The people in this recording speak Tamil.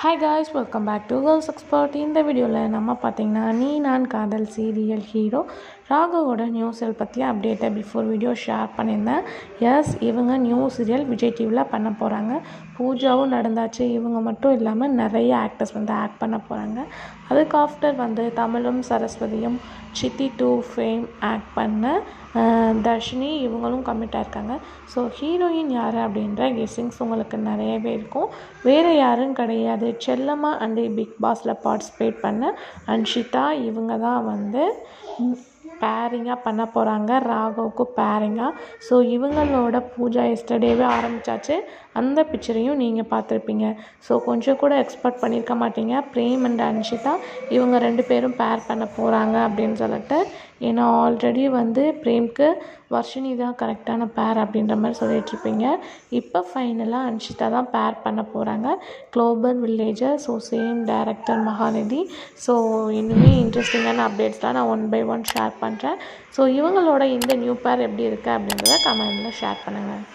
Hi guys, welcome back to Girls Expert. இந்த வீடியோவில் நம்ம பார்த்தீங்கன்னா நீ நான் காதல் சீரியல் ஹீரோ ராகவோட நியூ சீரியல் பற்றி அப்டேட்டை பிஃபோர் வீடியோ ஷேர் பண்ணியிருந்தேன். எஸ், இவங்க நியூ சீரியல் விஜய் டிவியில் பண்ண போகிறாங்க. பூஜாவும் நடந்தாச்சு. இவங்க மட்டும் இல்லாமல் நிறைய ஆக்டர்ஸ் ஆக்ட் பண்ண போகிறாங்க. அதுக்கு ஆஃப்டர் தமிழும் சரஸ்வதியும் சித்தி 2 ஃபேம் ஆக்ட் பண்ண தர்ஷினி இவங்களும் கமிட் ஆயிருக்காங்க. ஸோ ஹீரோயின் யார் அப்படின்ற கெஸ்ஸிங்ஸ் உங்களுக்கு நிறையவே இருக்கும். வேறு யாரும் கிடையாது, செல்லம்மா அண்ட் பிக் பாஸில் பார்ட்டிசிபேட் பண்ண அன்ஷிதா இவங்க தான் பேரிங்காக பண்ண போகிறாங்க, ராகவுக்கு பேரிங்காக. ஸோ இவங்களோட பூஜா எஸ்டர்டேவே ஆரம்பித்தாச்சு. அந்த பிக்சரையும் நீங்கள் பார்த்துருப்பீங்க. ஸோ கொஞ்சம் கூட எக்ஸ்பெக்ட் பண்ணியிருக்க மாட்டீங்க பிரேம் அண்ட் அன்ஷிதா இவங்க 2 பேரும் பேர் பண்ண போகிறாங்க அப்படின்னு சொல்லிட்டு. ஏன்னா ஆல்ரெடி பிரேம்க்கு வர்ஷினி தான் கரெக்டான பேர் அப்படின்ற மாதிரி சொல்லிகிட்ருப்பீங்க. இப்போ ஃபைனலாக அன்ஷிதா தான் பேர் பண்ண போகிறாங்க, global villager. So same director Mahanadhi. So இன்னுமே இன்ட்ரெஸ்டிங்கான அப்டேட்ஸ்லாம் நான் 1 by 1 ஷேர் பண்ணுறேன். ஸோ இவங்களோட இந்த நியூ பேர் எப்படி இருக்குது அப்படின்றத கமெண்டில் ஷேர் பண்ணுங்கள்.